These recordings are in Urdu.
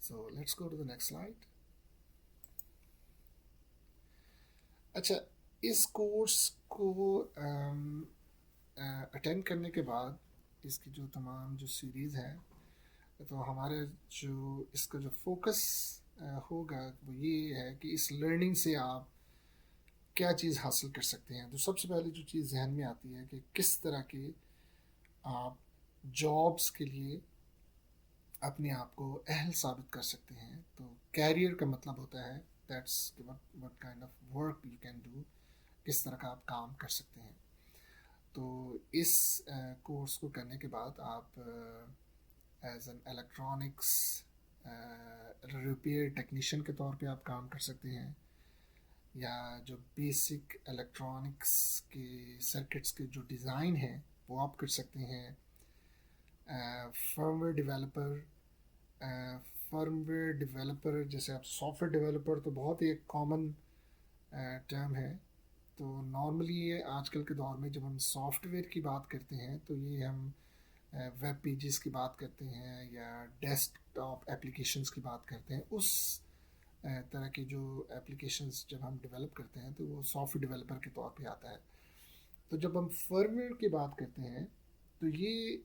So let's go to the next slide. اچھا، اس کورس کو اٹینڈ کرنے کے بعد اس کی جو تمام جو سیریز ہے، تو ہمارے جو اس کا جو فوکس ہوگا وہ یہ ہے کہ اس لرننگ سے آپ کیا چیز حاصل کر سکتے ہیں. تو سب سے پہلے جو چیز ذہن میں آتی ہے کہ کس طرح کے آپ جابس کے لیے اپنے آپ کو اہل ثابت کر سکتے ہیں. تو کیریئر کا مطلب ہوتا ہے that's what kind of work you can do, کس طرح کا آپ کام کر سکتے ہیں. تو اس کورس کو کرنے کے بعد آپ as an electronics repair technician کے طور پہ آپ کام کر سکتے ہیں، یا جو بیسک الیکٹرانکس کے سرکٹس کے جو ڈیزائن ہیں وہ آپ کر سکتے ہیں. Firmware developer, firmware developer جیسے آپ سافٹ ویئر ڈیولپر تو بہت ہی ایک کامن ٹرم ہے. تو نارملی آج کل کے دور میں جب ہم سافٹ ویئر کی بات کرتے ہیں تو یہ ہم ویب پیجز کی بات کرتے ہیں یا ڈیسک ٹاپ اپلیکیشنز کی بات کرتے ہیں. اس طرح کی جو اپلیکیشنز جب ہم ڈیولپ کرتے ہیں تو وہ سافٹ ویئر ڈیولپر کے طور پہ آتا ہے. تو جب ہم فرم ویئر کی بات کرتے ہیں تو یہ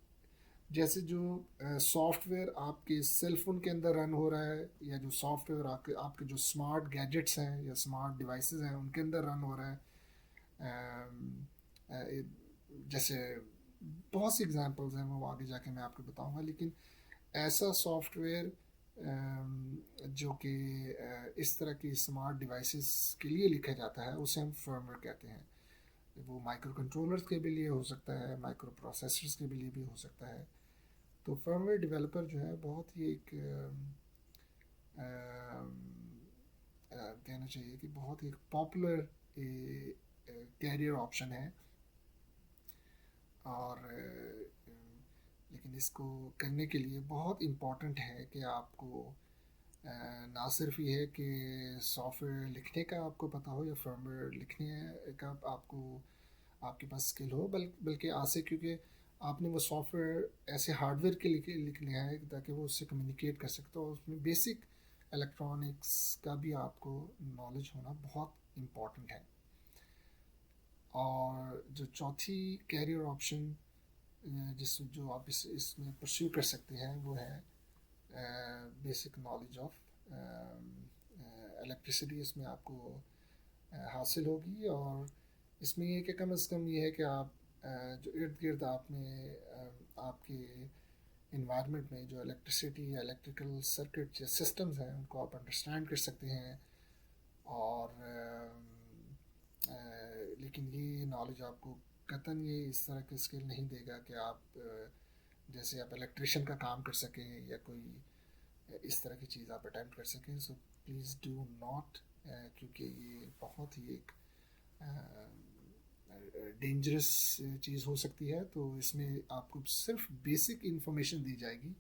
جیسے جو سافٹ ویئر آپ کے سیل فون کے اندر رن ہو رہا ہے، یا جو سافٹ ویئر آپ کے جو اسمارٹ گیجٹس ہیں یا اسمارٹ ڈیوائسز ہیں ان کے اندر رن ہو رہا ہے. جیسے بہت سی ایگزامپلز ہیں، وہ آگے جا کے میں آپ کو بتاؤں گا. لیکن ایسا سافٹ ویئر جو کہ اس طرح کی اسمارٹ ڈیوائسز کے لیے لکھا جاتا ہے اسے ہم فرم ویئر کہتے ہیں. وہ مائکرو کنٹرولرز کے بھی لیے ہو سکتا ہے، مائکرو پروسیسرز کے بھی لیے بھی ہو سکتا ہے. تو فرم ویئر ڈیولپر جو ہے بہت ہی ایک کہنا چاہیے کہ بہت ہی ایک پاپولر کیریئر آپشن ہے. اور لیکن اس کو کرنے کے لیے بہت امپورٹنٹ ہے کہ آپ کو نہ صرف یہ ہے کہ سافٹ ویئر لکھنے کا آپ کو پتہ ہو یا فرم ویئر لکھنے کا آپ کو آپ کے پاس اسکل ہو، بلکہ آج سے کیونکہ آپ نے وہ سافٹ ویئر ایسے ہارڈ ویئر کے لکھنے ہیں تاکہ وہ اس سے کمیونیکیٹ کر سکتے ہو. اس میں بیسک الیکٹرانکس کا بھی آپ کو نالج ہونا بہت امپورٹنٹ ہے. اور جو چوتھی کیریئر آپشن جو آپ اس میں پرسیو کر سکتے ہیں وہ ہے بیسک نالج آف الیکٹریسٹی. اس میں آپ کو حاصل ہوگی، اور اس میں یہ کہ کم از کم یہ ہے کہ آپ جو ارد گرد آپ میں آپ کے انوائرمنٹ میں جو الیکٹریسٹی یا الیکٹریکل سرکٹ یا سسٹمز ہیں ان کو آپ انڈرسٹینڈ کر سکتے ہیں. اور لیکن یہ نالج آپ کو قطعاً یہ اس طرح کے اسکل نہیں دے گا کہ آپ جیسے آپ الیکٹریشین کا کام کر سکیں یا کوئی اس طرح کی چیز آپ اٹیمپٹ کر سکیں. سو پلیز ڈو ناٹ، کیونکہ یہ بہت ہی ایک ڈینجرس چیز ہو سکتی ہے. تو اس میں آپ کو صرف بیسک انفارمیشن دی جائے گی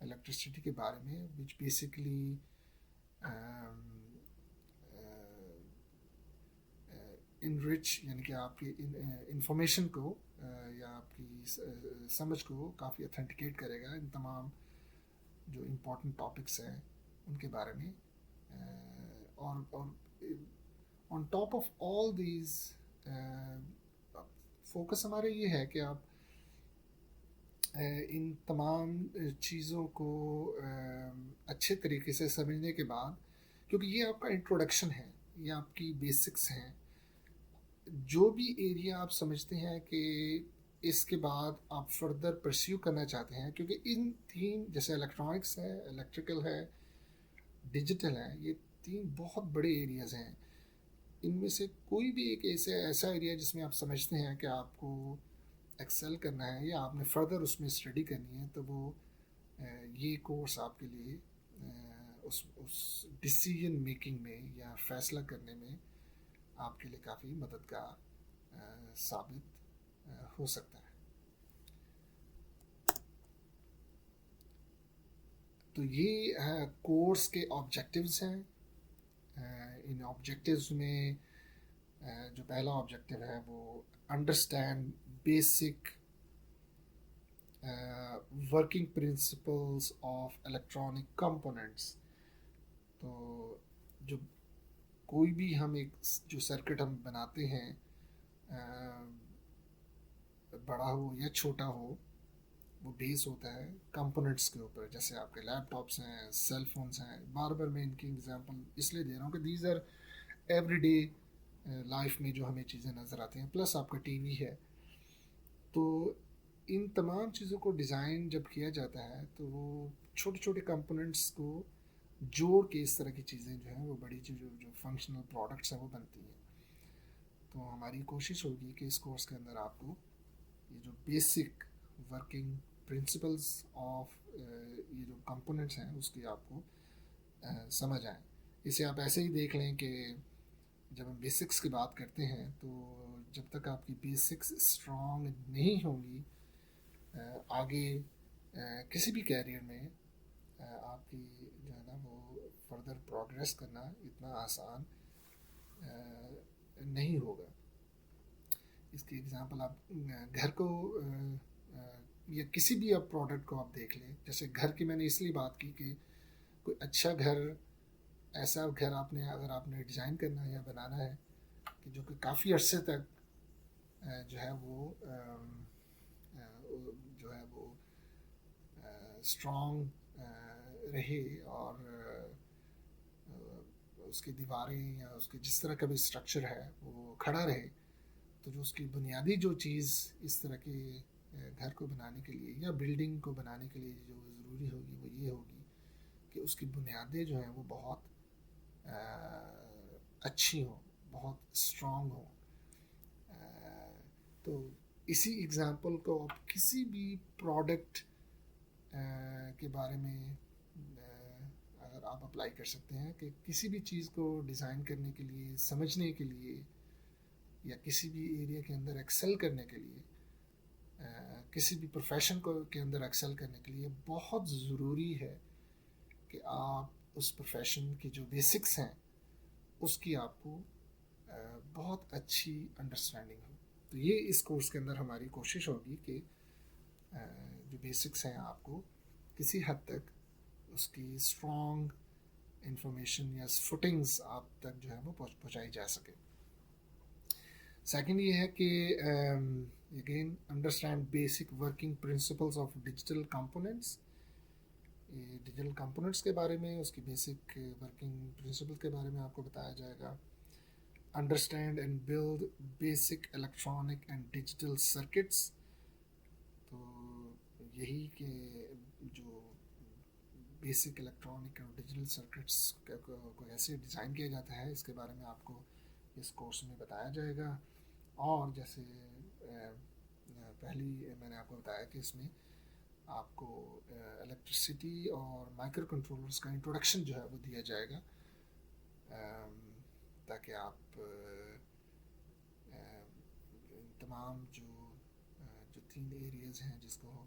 الیکٹریسٹی کے بارے میں، وچ بیسکلی انرچ، یعنی کہ آپ کی انفارمیشن کو یا آپ کی سمجھ کو کافی اتھینٹیکیٹ کرے گا ان تمام جو امپورٹنٹ ٹاپکس ہیں ان کے بارے میں. اور on top of all these focus ہمارا یہ ہے کہ آپ ان تمام چیزوں کو اچھے طریقے سے سمجھنے کے بعد، کیونکہ یہ آپ کا انٹروڈکشن ہے، یہ آپ کی بیسکس ہیں، جو بھی ایریا آپ سمجھتے ہیں کہ اس کے بعد آپ فردر پرسیو کرنا چاہتے ہیں، کیونکہ ان تین جیسے الیکٹرانکس ہے، الیکٹریکل ہے، ڈیجیٹل ہے، یہ تین بہت بڑے ایریاز ہیں. ان میں سے کوئی بھی ایک ایسا ایریا جس میں آپ سمجھتے ہیں کہ آپ کو ایکسل کرنا ہے یا آپ نے فردر اس میں اسٹڈی کرنی ہے، تو وہ یہ کورس آپ کے لیے اس ڈیسیجن میکنگ میں یا فیصلہ کرنے میں آپ کے لیے کافی مددگار ثابت ہو سکتا ہے. تو یہ کورس کے آبجیکٹیوز ہیں. ان آبجیکٹیوز میں جو پہلا آبجیکٹیو ہے وہ understand basic working principles of electronic components. تو جو کوئی بھی ہم ایک جو سرکٹ ہم بناتے ہیں, بڑا ہو یا چھوٹا ہو, وہ بیس ہوتا ہے کمپوننٹس کے اوپر. جیسے آپ کے لیپ ٹاپس ہیں, سیل فونس ہیں, بار بار میں ان کی اگزامپل اس لیے دے رہا ہوں کہ these are everyday life میں جو ہمیں چیزیں نظر آتی ہیں. پلس آپ کا ٹی وی ہے. تو ان تمام چیزوں کو ڈیزائن جب کیا جاتا ہے تو وہ چھوٹے چھوٹے کمپوننٹس کو جوڑ کے اس طرح کی چیزیں جو ہیں وہ بڑی چیزیں جو فنکشنل پروڈکٹس ہیں وہ بنتی ہیں. تو ہماری کوشش ہوگی کہ اس کورس کے اندر آپ کو یہ جو بیسک ورکنگ پرنسپلس آف یہ جو کمپوننٹس ہیں اس کی آپ کو سمجھ آئیں. اسے آپ ایسے ہی دیکھ لیں کہ جب ہم بیسکس کی بات کرتے ہیں تو جب تک آپ کی بیسکس اسٹرانگ نہیں ہوں گی, آگے کسی بھی کیریئر میں آپ کی جو ہے نا وہ فردر پروگریس کرنا اتنا آسان نہیں ہوگا. اس کی ایگزامپل آپ گھر کو یا کسی بھی آپ پروڈکٹ کو آپ دیکھ لیں. جیسے گھر کی میں نے اس لیے بات کی کہ کوئی اچھا گھر, ایسا گھر آپ نے اگر آپ نے ڈیزائن کرنا ہے یا بنانا ہے کہ جو کہ کافی عرصے تک جو ہے وہ جو ہے وہ اسٹرانگ رہے, اور اس کی دیواریں یا اس کے جس طرح کا بھی اسٹرکچر ہے وہ کھڑا رہے, تو جو اس کی بنیادی جو چیز اس طرح کے گھر کو بنانے کے لیے یا بلڈنگ کو بنانے کے لیے جو ضروری ہوگی وہ یہ ہوگی کہ اس کی بنیادیں جو ہیں وہ بہت اچھی ہوں, بہت اسٹرانگ ہوں. تو اسی ایگزامپل کو آپ کسی بھی پروڈکٹ کے بارے میں اگر آپ اپلائی کر سکتے ہیں کہ کسی بھی چیز کو ڈیزائن کرنے کے لیے, سمجھنے کے لیے, یا کسی بھی ایریا کے اندر ایکسل کرنے کے لیے, کسی بھی پروفیشن کو کے اندر ایکسل کرنے کے لیے بہت ضروری ہے کہ آپ اس پروفیشن کی جو بیسکس ہیں اس کی آپ کو بہت اچھی انڈرسٹینڈنگ ہو. تو یہ اس کورس کے اندر ہماری کوشش ہوگی کہ جو بیسکس ہیں آپ کو کسی حد تک اس کی اسٹرانگ انفارمیشن یا فٹنگز آپ تک جو ہے وہ پہنچائی جا سکے. سیکنڈ یہ ہے کہ again understand basic working principles of digital components. Digital components کے بارے میں, اس کی بیسک ورکنگ پرنسپل کے بارے میں آپ کو بتایا جائے گا. Understand and build basic electronic and digital circuits. تو یہی کہ جو بیسک الیکٹرانک اور ڈیجیٹل سرکٹس کو ایسے ڈیزائن کیا جاتا ہے اس کے بارے میں آپ کو اس کورس میں بتایا جائے گا. اور جیسے پہلی میں نے آپ کو بتایا کہ اس میں آپ کو الیکٹرسٹی اور مائکرو کنٹرولرز کا انٹروڈکشن جو ہے وہ دیا جائے گا, تاکہ آپ تمام جو 3 ایریاز ہیں جس کو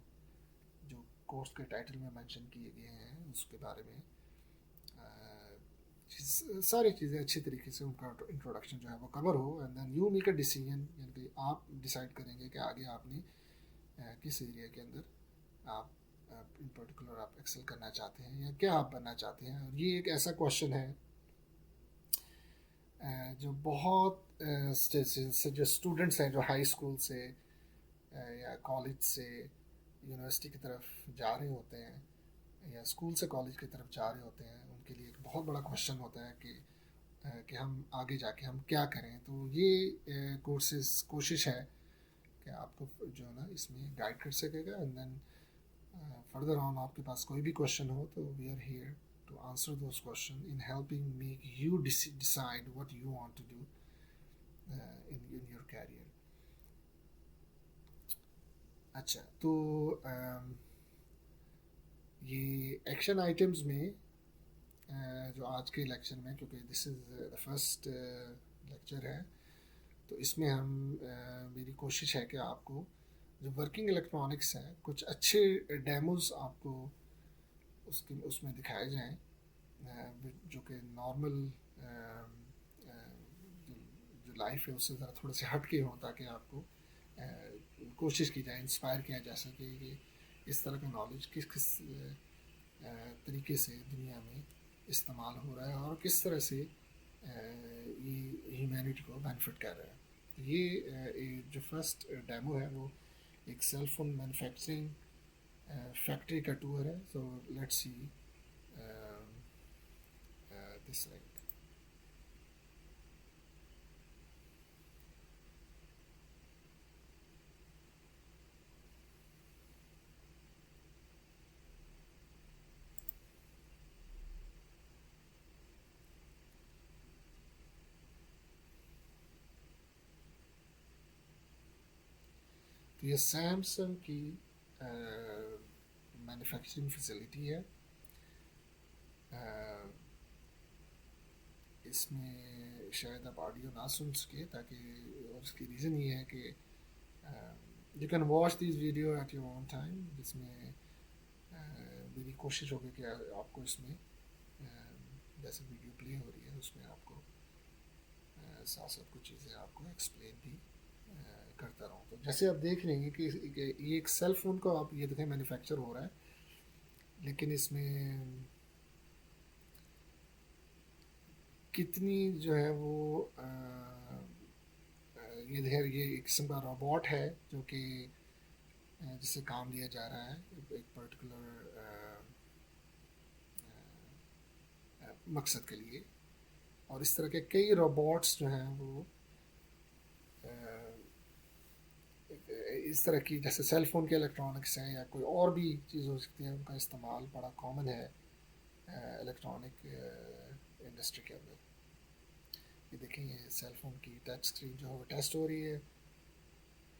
جو کورس کے ٹائٹل میں منشن کیے گئے ہیں اس کے بارے میں ساری چیزیں اچھی طریقے سے ان کا انٹروڈکشن جو ہے وہ کور ہو. And then you make a decision, یعنی کہ آپ ڈیسائیڈ کریں گے کہ آگے آپ نے کس ایریا کے اندر آپ ان پرٹیکولر آپ ایکسل کرنا چاہتے ہیں یا کیا آپ بننا چاہتے ہیں. اور یہ ایک ایسا کویشچن ہے جو بہت جو اسٹوڈنٹس ہیں جو ہائی اسکول سے یا کالج سے یونیورسٹی کی طرف جا رہے ہوتے ہیں یا اسکول سے کالج کی طرف جا رہے ہوتے ہیں, ان کے لیے ایک بہت بڑا کویشچن ہوتا ہے کہ ہم آگے جا کے ہم کیا کریں. تو یہ کورسز کوشش ہے کہ آپ کو جو ہے نا اس میں گائیڈ کر سکے گا. اینڈ دین فردر آن آپ کے پاس کوئی بھی کویشچن ہو تو we are here to answer those question in helping make you decide what you want to do in your career. اچھا, تو یہ ایکشن آئٹمز میں جو آج کے لیکچر میں, کیونکہ دس از دا فرسٹ لیکچر ہے, تو اس میں ہم میری کوشش ہے کہ آپ کو جو ورکنگ الیکٹرانکس ہیں کچھ اچھے ڈیموز آپ کو اس میں دکھائے جائیں جو کہ نارمل جو لائف ہے اس سے تھوڑے سے ہٹ کے ہوں, تاکہ آپ کو کوشش کی جائے, انسپائر کیا جا سکے کہ کس طرح کا نالج کس کس طریقے سے دنیا میں استعمال ہو رہا ہے اور کس طرح سے یہ ہیومینٹی کو بینیفٹ کر رہا ہے. یہ جو فرسٹ ڈیمو ہے وہ ایک سیل فون مینوفیکچرنگ فیکٹری کا ٹور ہے. So let's see this like. تو یہ سیمسنگ کی مینوفیکچرنگ فیسلٹی ہے. اس میں شاید آپ آڈیو نہ سن سکے تاکہ اور اس کی ریزن یہ ہے کہ you can watch these video at your own time, جس میں میری کوشش ہوگی کہ آپ کو اس میں جیسے ویڈیو پلے ہو رہی ہے اس میں آپ کو ساتھ ساتھ کچھ چیزیں آپ کو ایکسپلین بھی کرتا رہوں. تو جیسے آپ دیکھ رہے ہیں کہ یہ ایک سیل فون کو آپ یہ دیکھیں مینوفیکچر ہو رہا ہے, لیکن اس میں کتنی جو ہے وہ یہ دیکھیں یہ ایک قسم کا روبوٹ ہے جو کہ جس سے کام لیا جا رہا ہے ایک پرٹیکولر مقصد کے لیے. اور اس طرح کے کئی روبوٹس جو ہیں وہ اس طرح کی جیسے سیل فون کے الیکٹرانکس ہیں یا کوئی اور بھی چیز ہو سکتی ہے, ان کا استعمال بڑا کامن ہے الیکٹرانک انڈسٹری کے اندر. یہ دیکھیں یہ سیل فون کی ٹچ اسکرین جو ہے وہ ٹیسٹ ہو رہی ہے,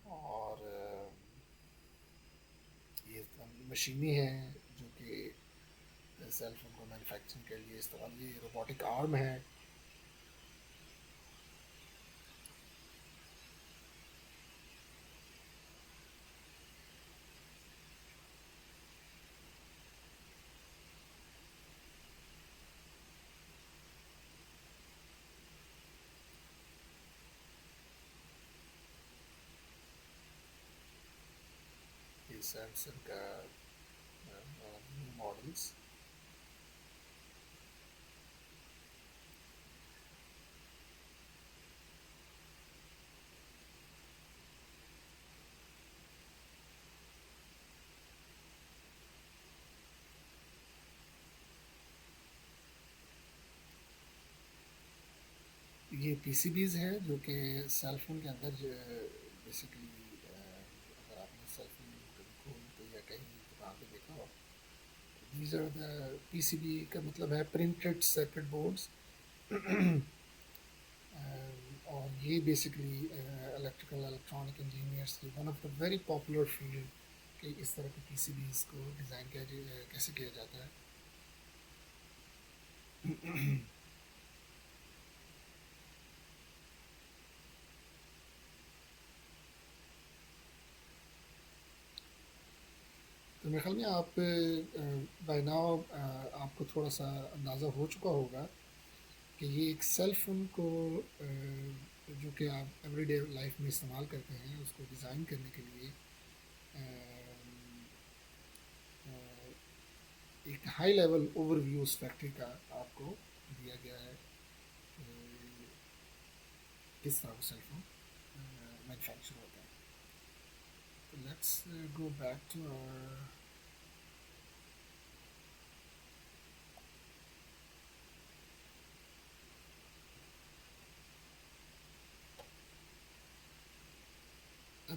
اور یہ مشینیں ہیں جو کہ سیل فون کو مینوفیکچرنگ کے لیے استعمال, یہ روبوٹک آرم ہے. یہ سیمسنگ کا ماڈلس. یہ پی سی بیز ہیں جو کہ سیل فون کے اندر بیسیکلی اگر آپ نے سیل فون کبھی کھول تو یا کہیں دکان پہ دیکھا ہو, these are the P C B کا مطلب ہے پرنٹڈ سرکٹ بورڈس. اور یہ بیسکلی الیکٹرانک انجینئرس کی one of the very popular field کہ اس طرح کے پی سی بیز کو ڈیزائن کیسے کیا جاتا ہے. تو میرے خیال میں آپ بائی ناؤ آپ کو تھوڑا سا اندازہ ہو چکا ہوگا کہ یہ ایک سیل فون کو جو کہ آپ ایوری ڈے لائف میں استعمال کرتے ہیں اس کو ڈیزائن کرنے کے لیے ایک ہائی لیول اوور ویو اس فیکٹری کا آپ کو دیا گیا ہے کس طرح وہ سیل فون مینوفیکچر ہوتا ہے. تو لیٹس گو بیک ٹو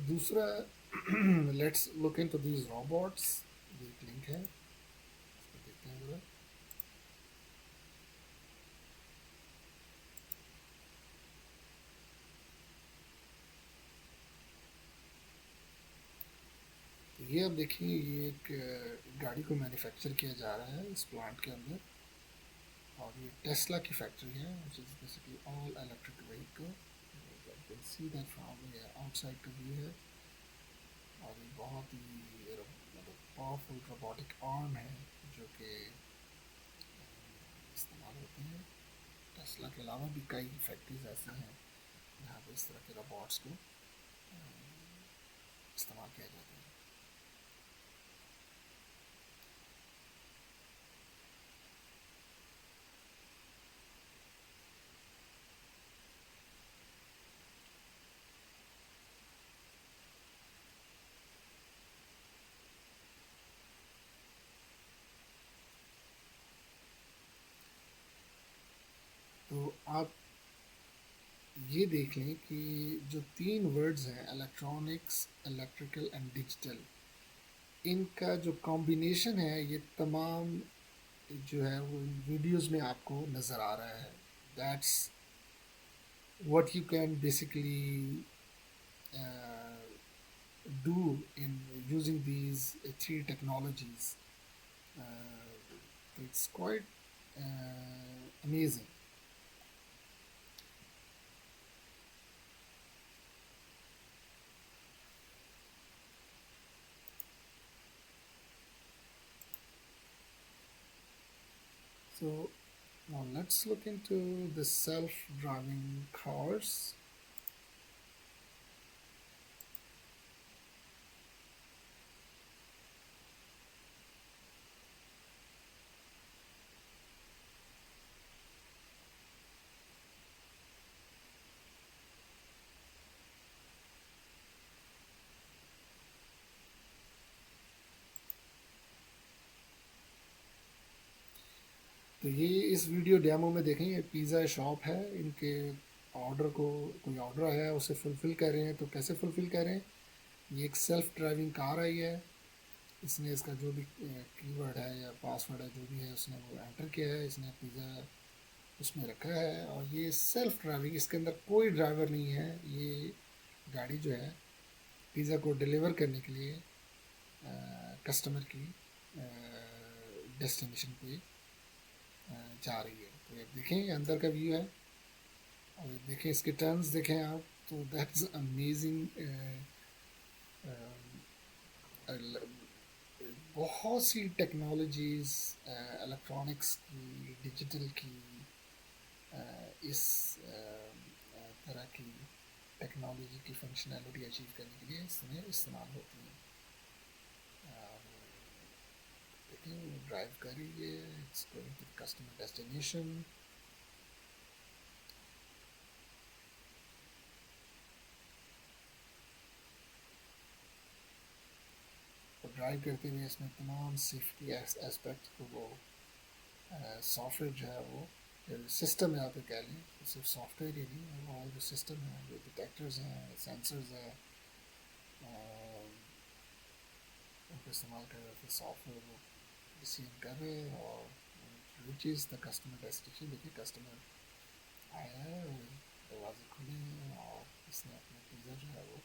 دوسرا let's look into these robots. یہ ایک لنک ہے, اس کو دیکھتے ہیں ذرا. یہ آپ دیکھیں یہ ایک گاڑی کو مینوفیکچر کیا جا رہا ہے اس پلانٹ کے اندر, اور یہ ٹیسلا کی فیکٹری ہے which is basically all electric vehicle. You can see that from یہ آؤٹ سائڈ کا ویو ہے, اور یہ بہت ہی پاورفل روبوٹک آرم ہے جو کہ استعمال ہوتے ہیں. ٹیسلا کے علاوہ بھی کئی فیکٹریز ایسی ہیں جہاں پہ اس طرح کے روبوٹس کو استعمال کیا جاتا ہے. تو آپ یہ دیکھ لیں کہ جو تین ورڈز ہیں الیکٹرانکس الیکٹریکل اینڈ ڈیجیٹل، ان کا جو کمبینیشن ہے یہ تمام جو ہے وہ ویڈیوز میں آپ کو نظر آ رہا ہے. That's what you can basically uh, do in using these three technologies. It's quite amazing. So now let's look into the self-driving cars. تو یہ اس ویڈیو ڈیمو میں دیکھیں، یہ پیزا شاپ ہے، ان کے آرڈر کو کوئی آرڈر آیا ہے اسے فلفل کر رہے ہیں. تو کیسے فلفل کر رہے ہیں؟ یہ ایک سیلف ڈرائیونگ کار آئی ہے، اس نے اس کا جو بھی کی ورڈ ہے یا پاس ورڈ ہے جو بھی ہے اس نے وہ انٹر کیا ہے، اس نے پیزا اس میں رکھا ہے، اور یہ سیلف ڈرائیونگ، اس کے اندر کوئی ڈرائیور نہیں ہے. یہ گاڑی جو ہے پیزا کو ڈیلیور کرنے کے لیے کسٹمر کی ڈیسٹینیشن پہ جا رہی ہے. تو یہ دیکھیں اندر کا ویو ہے، اور دیکھیں اس کے ٹرنز دیکھیں آپ، تو دیٹس امیزنگ. بہت سی ٹیکنالوجیز الیکٹرانکس کی ڈیجیٹل کی اس طرح کی ٹیکنالوجی کی فنکشنالٹی اچیو کرنے کے لیے اس میں استعمال ہوتی ہیں. دیکھیں وہ ڈرائیو کر رہی ہے، it's going to customer destination. Drive کرتے ہوئے اس میں تمام سیفٹی اسپیکٹ کو وہ سافٹ ویئر جو ہے وہ سسٹم ہے، آپ کہہ لیں صرف سافٹ ویئر ہی نہیں، وہ جو سسٹم ہے، جو ڈیٹیکٹرز ہیں، سینسرز ہیں، ان کو استعمال کر رہے تھے. سافٹ ویئر وہ ریسیو کر رہے ہیں اور ریچز دا کسٹمر ڈیسٹینیشن. دیکھیے کسٹمر آیا ہے اور دروازے کھلے ہیں، اور اس نے اپنا پیزا جو ہے وہ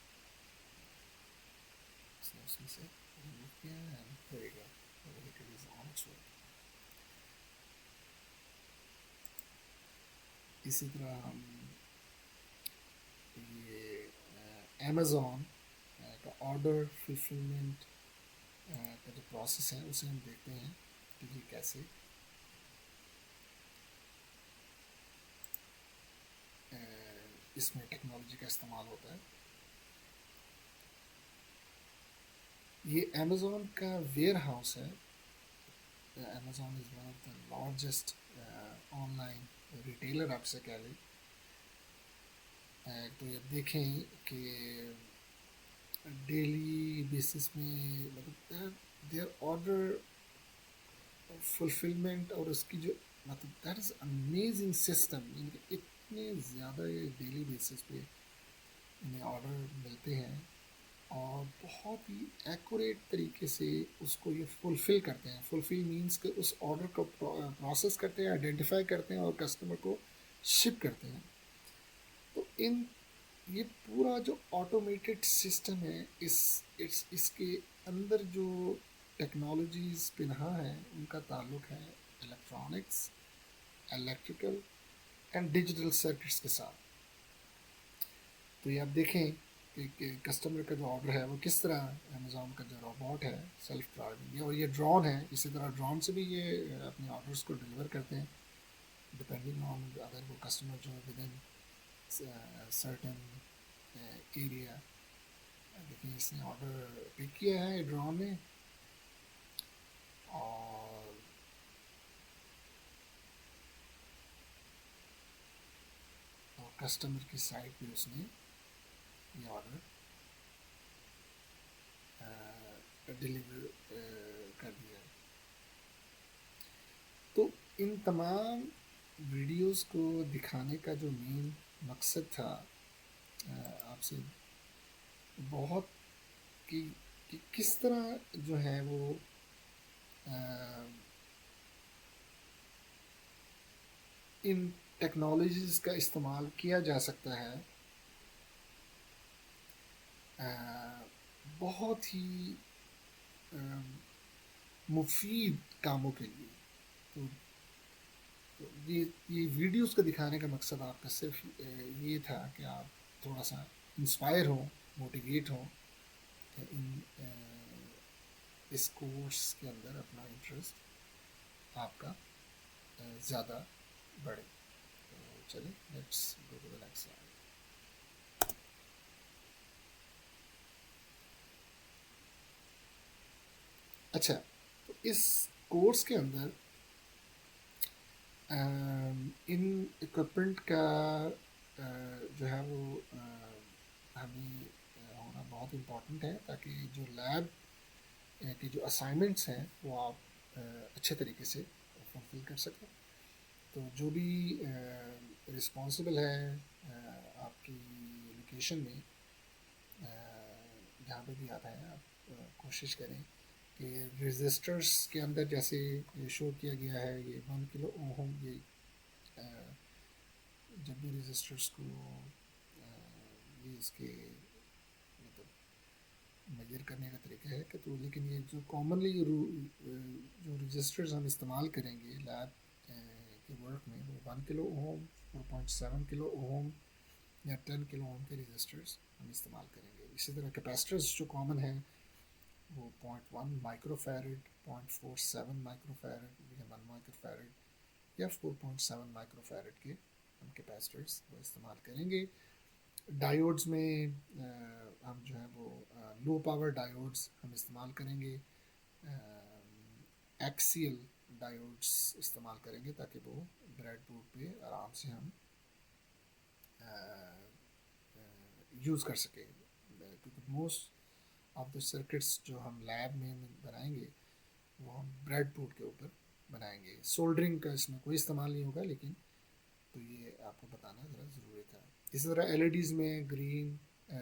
اس نے اس میں سے ریموو کیا ہے. اینڈ دیر یو گو، وہ vehicle is on its way. اسی طرح ہم یہ امیزون کا آرڈر فلفلمنٹ کا جو پروسیس ہے اسے ہم دیکھتے ہیں کہ یہ کیسے اس میں ٹیکنالوجی کا استعمال ہوتا ہے. یہ امیزون کا ویئر ہاؤس ہے. Amazon is one of the largest on line retailer آپ سے کہہ لیں. تو یہ دیکھیں کہ ڈیلی بیسس میں مطلب دیئر آرڈر فلفلمنٹ اور اس کی جو مطلب دیٹ از امیزنگ سسٹم. یعنی کہ اتنے زیادہ یہ ڈیلی بیسس پہ انہیں آرڈر ملتے ہیں، اور بہت ہی ایکوریٹ طریقے سے اس کو یہ فلفل کرتے ہیں. فلفل مینس کہ اس آرڈر کو پروسیس کرتے ہیں، آئیڈینٹیفائی کرتے ہیں اور کسٹمر کو شپ کرتے ہیں. تو یہ پورا جو آٹومیٹڈ سسٹم ہے، اس کے اندر جو ٹیکنالوجیز پنہا ہیں ان کا تعلق ہے electronics electrical and digital circuits کے ساتھ. تو یہ آپ دیکھیں کہ کسٹمر کا جو آرڈر ہے وہ کس طرح امیزون کا جو روبوٹ ہے سیلف ڈرائیونگ، اور یہ ڈرون ہے، اسی طرح ڈرون سے بھی یہ اپنے آرڈرس کو ڈلیور کرتے ہیں ڈپینڈنگ آن اگر وہ کسٹمر جو ہے ود ان سرٹن ایریا. دیکھیں اس نے آرڈر پک کیا ہے ڈرون نے، اور کسٹمر کی سائٹ پہ اس نے یہ آرڈر ڈلیور کر دیا. تو ان تمام ویڈیوز کو دکھانے کا جو مین مقصد تھا آپ سے بہت کہ کس طرح جو ہے وہ ان ٹیکنالوجیز کا استعمال کیا جا سکتا ہے بہت ہی مفید کاموں کے لیے. تو یہ ویڈیوز کو دکھانے کا مقصد آپ کا صرف یہ تھا کہ آپ تھوڑا سا انسپائر ہوں، موٹیویٹ ہوں کہ اس کورس کے اندر اپنا انٹرسٹ آپ کا زیادہ بڑھے. تو چلیں let's go to the next slide. اچھا، تو اس کورس کے اندر ان اکوپمنٹ کا جو ہے وہ ہمیں ہونا بہت امپورٹنٹ ہے تاکہ جو لیب کی جو اسائنمنٹس ہیں وہ آپ اچھے طریقے سے فلفل کر سکیں. تو جو بھی رسپانسبل ہے آپ کی لوکیشن میں جہاں پہ بھی آپ ہیں آپ کوشش کریں کہ رجسٹرز کے اندر جیسے شو کیا گیا ہے یہ 1 کلو اوہم، یہ جب بھی رجسٹرز کو یہ اس کے مطلب میجر کرنے کا طریقہ ہے کہ تو لیکن یہ جو کامنلی جو رجسٹرز ہم استعمال کریں گے لیب کے ورک میں وہ 1 کلو اوہم، 4.7 کلو اوہم یا 10 کلو اوہم کے رجسٹرز ہم استعمال کریں گے. اسی طرح کیپیسٹرز جو کامن ہیں وہ 0.1 مائکرو فیرڈ، 0.47 مائکرو فیرڈ یا 1 مائکرو فیرڈ یا 4.7 مائکرو فیرڈ کے ہم کیپیسٹرز وہ استعمال کریں گے. ڈائیوڈز میں ہم جو ہے وہ لو پاور ڈائیوڈز ہم استعمال کریں گے، ایکسیل ڈائیوڈز استعمال کریں گے تاکہ وہ بریڈ بورڈ پہ آرام سے ہم یوز کر سکیں. کیونکہ موسٹ آف دا سرکٹس جو ہم لیب میں بنائیں گے وہ ہم بریڈ بورڈ کے اوپر بنائیں گے. سولڈرنگ کا اس میں کوئی استعمال نہیں ہوگا، لیکن تو یہ آپ کو بتانا ذرا ضروری تھا. اسی طرح ایل ای ڈیز میں گرین،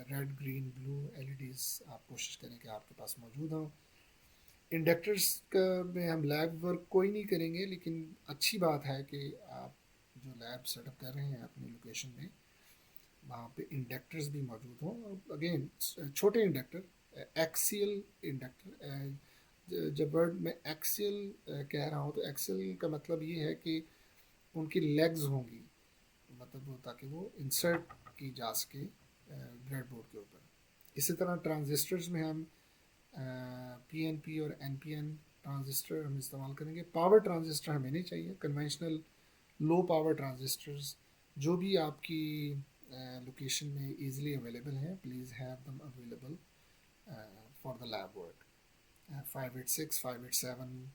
ریڈ، گرین، بلو ایل ای ڈیز آپ کوشش کریں کہ آپ کے پاس موجود ہوں. انڈکٹرز کا میں ہم لیب ورک کوئی نہیں کریں گے، لیکن اچھی بات ہے کہ آپ جو لیب سیٹ اپ کر رہے ہیں اپنی لوکیشن میں وہاں پہ انڈکٹرز بھی موجود ہوں. اگین چھوٹے انڈکٹر، ایکسیل انڈکٹر. جب ورڈ میں ایکسیل کہہ رہا ہوں تو ایکسیل کا مطلب یہ ہے کہ ان کی لیگز ہوں گی، مطلب وہ تاکہ وہ انسرٹ کی جا سکے بریڈ بورڈ کے اوپر. اسی طرح ٹرانزسٹرز میں ہم پی این پی اور این پی این ٹرانزسٹر ہم استعمال کریں گے. پاور ٹرانزسٹر ہمیں نہیں چاہیے. کنونشنل لو پاور ٹرانزسٹرز جو بھی آپ کی لوکیشن میں ایزیلی اویلیبل ہیں please have them available for the lab work. 586 587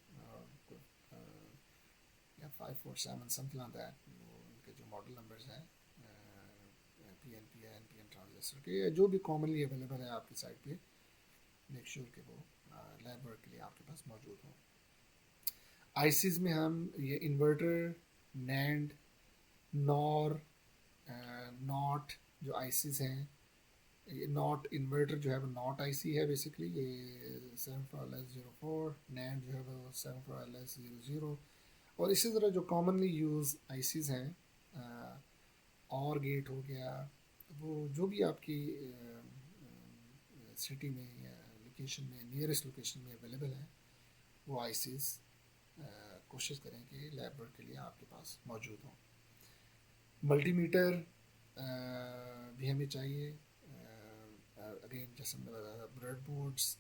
یا 547 سمتھ لائک دیٹ، ان کے جو ماڈل نمبرز ہیں P N P N P N transistor کے جو بھی کامنلی اویلیبل ہے آپ کی سائٹ پہ، میک شیور کہ وہ لیب ورک کے لیے آپ کے پاس موجود ہوں. آئی سیز میں ہم یہ انورٹر، نینڈ، نور، ناٹ جو آئی سیز ہیں، یہ ناٹ انورٹر جو ہے وہ ناٹ آئی سی ہے بیسکلی، یہ 74LS04، نینڈ جو ہے وہ 74LS00. اور اسی طرح جو کامنلی یوز آئی سیز ہیں، اور گیٹ ہو گیا، وہ جو بھی آپ کی سٹی میں یا لوکیشن میں نیئرسٹ لوکیشن میں اویلیبل ہیں وہ آئی سیز کوشش کریں کہ لیب ورک کے لیے آپ کے پاس موجود ہوں. ملٹی میٹر بھی ہمیں چاہیے. اگین جیسے میں نے بتایا بریڈ بورڈس،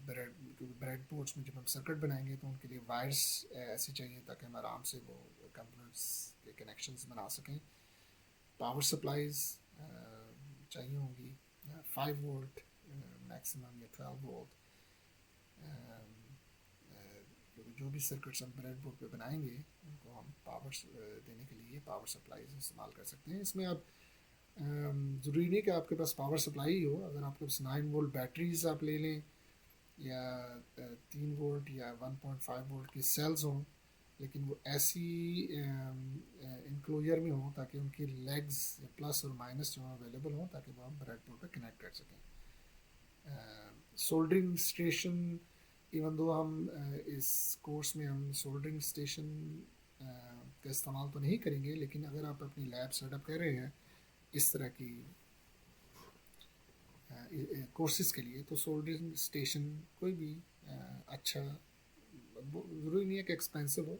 بریڈ بورڈس میں جب ہم سرکٹ بنائیں گے تو ان کے لیے وائرس ایسی چاہیے تاکہ ہم آرام سے وہ کمپوننٹس کے کنیکشنز بنا سکیں. پاور سپلائیز چاہیے ہوں گی، 5 وولٹ میکسیمم یا 12 وولٹ. جو بھی سرکٹس ہم بریڈ بورڈ پہ بنائیں گے ان کو ہم پاور دینے کے لیے پاور سپلائیز استعمال کر سکتے ہیں. اس میں آپ ضروری نہیں کہ آپ کے پاس پاور سپلائی ہی ہو. اگر آپ کے پاس 9 وولٹ بیٹریز آپ لے لیں یا 3 وولٹ یا 1.5 وولٹ کی سیلز ہوں لیکن وہ ایسی انکلوجر میں ہوں تاکہ ان کی لیگز پلس اور مائنس جو اویلیبل ہوں تاکہ وہ ہم بریڈ بورڈ پہ کنیکٹ کر سکیں. سولڈرنگ اسٹیشن، ایون دو ہم اس کورس میں ہم سولڈرنگ اسٹیشن کا استعمال تو نہیں کریں گے، لیکن اگر آپ اپنی لیب سیٹ اپ کر رہے ہیں اس طرح کی کورسز کے لیے، تو سولڈرنگ اسٹیشن کوئی بھی اچھا، ضروری نہیں ہے کہ ایکسپینسو ہو،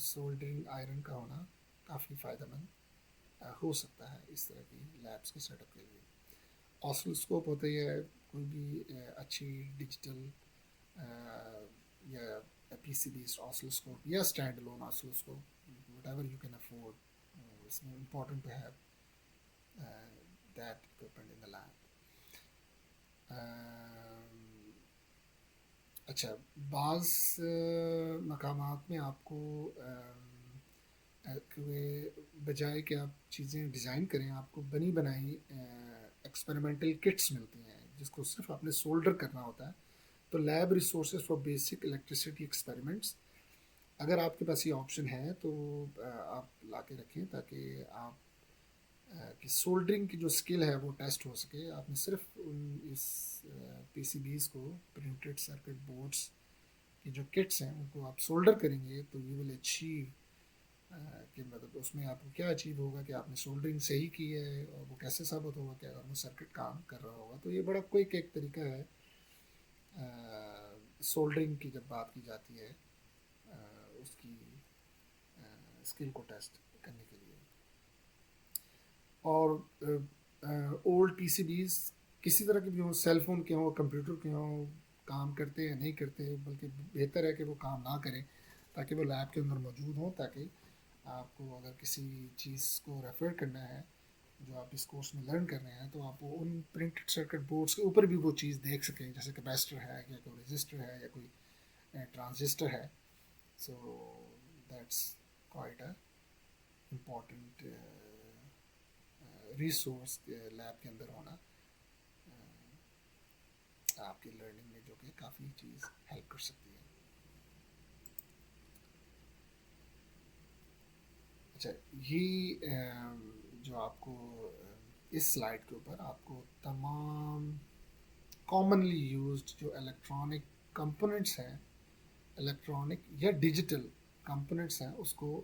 سولڈرنگ آئرن کا ہونا کافی فائدہ مند ہو سکتا ہے اس طرح کی لیبس کے سیٹ اپ کے لیے. آسلوسکوپ ہوتا ہی ہے، کوئی بھی اچھی ڈیجیٹل یا پی سی بیسڈ آسلوسکوپ یا standalone oscilloscope whatever you can afford. اس میں important to have that equipment in the lab. اچھا، بعض مقامات میں آپ کو بجائے کہ آپ چیزیں ڈیزائن کریں، آپ کو بنی بنائی ایکسپیریمنٹل کٹس ملتی ہیں جس کو صرف آپ نے سولڈر کرنا ہوتا ہے. تو lab resources for basic electricity experiments, اگر آپ کے پاس یہ آپشن ہے تو آپ لا کے رکھیں تاکہ آپ کی سولڈرنگ کی جو اسکل ہے وہ ٹیسٹ ہو سکے. آپ نے صرف اس پی سی بیز کو، پرنٹڈ سرکٹ بورڈس کی جو کٹس ہیں ان کو آپ سولڈر کریں گے تو یو ول اچیو، کہ مطلب اس میں آپ کو کیا اچیو ہوگا کہ آپ نے سولڈرنگ صحیح کی ہے، اور وہ کیسے ثابت ہوگا کہ اگر وہ سرکٹ کام کر رہا ہوگا. تو یہ بڑا کوئک ایک طریقہ ہے سولڈرنگ کی جب بات کی جاتی ہے اس کی اسکل کو ٹیسٹ کرنے کے لیے. اور اولڈ پی سی بیز کسی طرح کے بھی ہوں، سیل فون کے ہوں، کمپیوٹر کے ہوں، کام کرتے یا نہیں کرتے، بلکہ بہتر ہے کہ وہ کام نہ کریں تاکہ وہ لیب کے اندر موجود ہوں، تاکہ آپ کو اگر کسی چیز کو ریفر کرنا ہے جو آپ اس کورس میں لرن کر رہے ہیں تو آپ ان پرنٹڈ سرکٹ بورڈس کے اوپر بھی وہ چیز دیکھ سکیں، جیسے کیپیسٹر ہے یا کوئی رجسٹر ہے یا کوئی ٹرانزسٹر ہے. So that's quite a important resource lab کے اندر ہونا آپ کی لرننگ میں، جو کہ کافی چیز ہیلپ کر سکتی ہے. اچھا، یہ جو آپ کو اس سلائڈ کے اوپر آپ کو تمام کامنلی یوزڈ جو الیکٹرانک کمپوننٹس ہیں، الیکٹرانک یا ڈیجیٹل کمپوننٹس ہیں، اس کو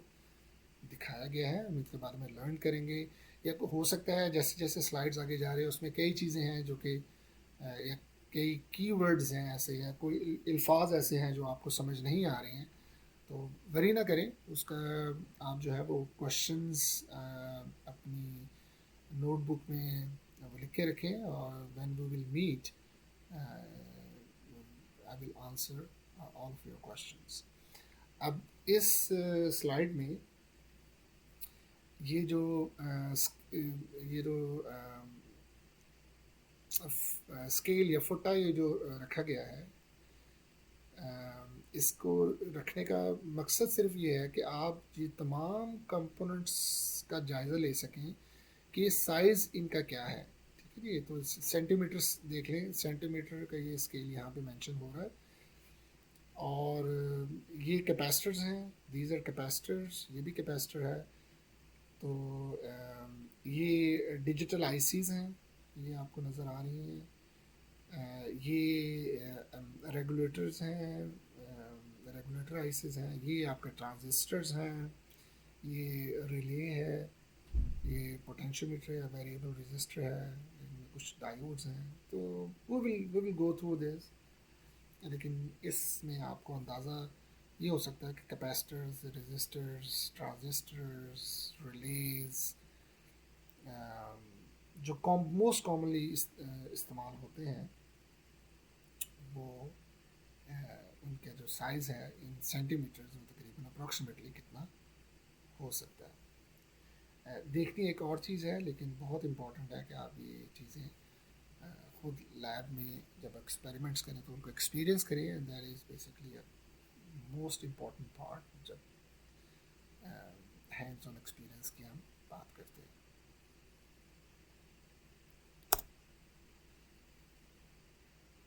دکھایا گیا ہے. ہم اس کے بارے میں لرن کریں گے. یا ہو سکتا ہے جیسے جیسے سلائڈز آگے جا رہے ہیں اس میں کئی چیزیں ہیں جو کہ یا کئی کی ورڈز ہیں ایسے، یا کوئی الفاظ ایسے ہیں جو آپ کو سمجھ نہیں آ رہے ہیں، تو وری نہ کریں. اس کا آپ جو ہے وہ کوشچنز اپنی نوٹ بک میں وہ لکھ کے رکھیں، اور when we will meet I will answer all of your questions. اب اس سلائڈ میں یہ جو یہ جو اسکیل یا فٹا یہ جو رکھا گیا ہے، اس کو رکھنے کا مقصد صرف یہ ہے کہ آپ یہ تمام کمپوننٹس کا جائزہ لے سکیں کہ یہ سائز ان کا کیا ہے. ٹھیک ہے جی، تو سینٹی میٹرس دیکھ لیں، سینٹی میٹر کا یہ اسکیل یہاں پہ مینشن ہو رہا ہے. اور یہ کیپیسٹرز ہیں، دیز آر کیپیسٹرز، یہ بھی کیپیسٹر ہے. تو یہ ڈیجیٹل آئی سیز ہیں، یہ آپ کو نظر آ رہی ہیں. یہ ریگولیٹرز ہیں، ریگولیٹر آئی سیز ہیں. یہ آپ کے ٹرانزسٹرز ہیں، یہ ریلے ہے، یہ پوٹینشیو میٹر ہے، ویریبل رجسٹر ہے، ان میں کچھ ڈائیوڈز ہیں. تو وی ول گو تھرو دس. لیکن اس میں آپ کو اندازہ یہ ہو سکتا ہے کہ کیپیسٹرز، رجسٹرز، ٹرانزسٹرز، ریلیز جو موسٹ کامنلی استعمال ہوتے ہیں، وہ ان کا جو سائز ہے ان سینٹی میٹرز میں تقریباً اپروکسیمیٹلی کتنا ہو سکتا ہے. دیکھنی ایک اور چیز ہے، لیکن بہت امپورٹنٹ ہے کہ آپ یہ چیزیں خود لیب میں جب ایکسپیریمنٹس کریں تو ان کو ایکسپیرینس کریں. And that is basically most important part جب ہینڈز آن ایکسپیرینس کی ہم بات کرتے ہیں.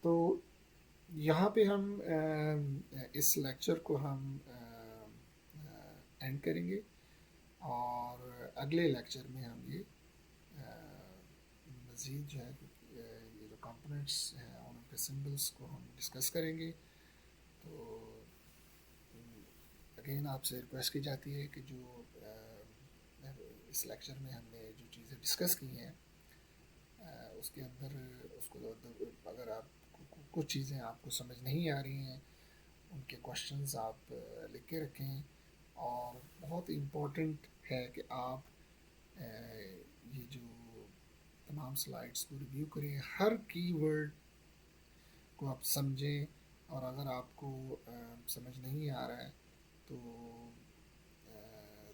تو یہاں پہ ہم اس لیکچر کو ہم اینڈ کریں گے، اور اگلے لیکچر میں ہم یہ مزید جو ہے یہ جو کمپوننٹس ہیں ان کے سمبلس کو ہم ڈسکس کریں گے. تو اگین آپ سے ریکویسٹ کی جاتی ہے کہ جو اس لیکچر میں ہم نے جو چیزیں ڈسکس کی ہیں اس کے اندر اس کو اگر آپ کچھ چیزیں آپ کو سمجھ نہیں آ رہی ہیں ان کے کوشچنز آپ لکھ کے رکھیں. اور بہت امپورٹنٹ ہے کہ آپ یہ جو تمام سلائڈس کو ریویو کریں، ہر کی ورڈ کو آپ سمجھیں، اور اگر آپ کو سمجھ نہیں آ رہا ہے تو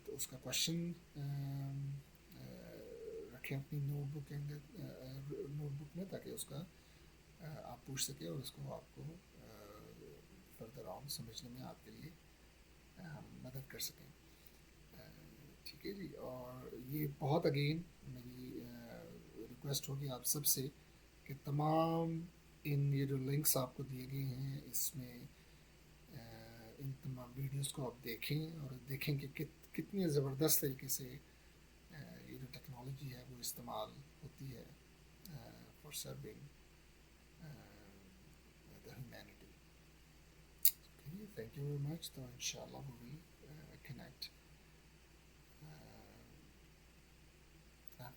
اس کا کوشچن رکھیں اپنی نوٹ بک کے اندر، نوٹ بک میں، تاکہ اس کا آپ پوچھ سکیں اور اس کو آپ کو فردر آن سمجھنے میں آپ کے لیے مدد کر سکیں. ٹھیک ہے جی. اور یہ بہت اگین میری ریکویسٹ ہوگی آپ سب سے کہ تمام یہ جو لنکس آپ کو دیے گئے ہیں اس میں ان تمام ویڈیوز کو آپ دیکھیں، اور دیکھیں کہ کتنی زبردست طریقے سے یہ جو ٹیکنالوجی ہے وہ استعمال ہوتی ہے for serving the humanity. Thank you very much. تو ان شاء اللہ we will connect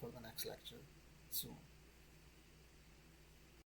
for the next lecture soon.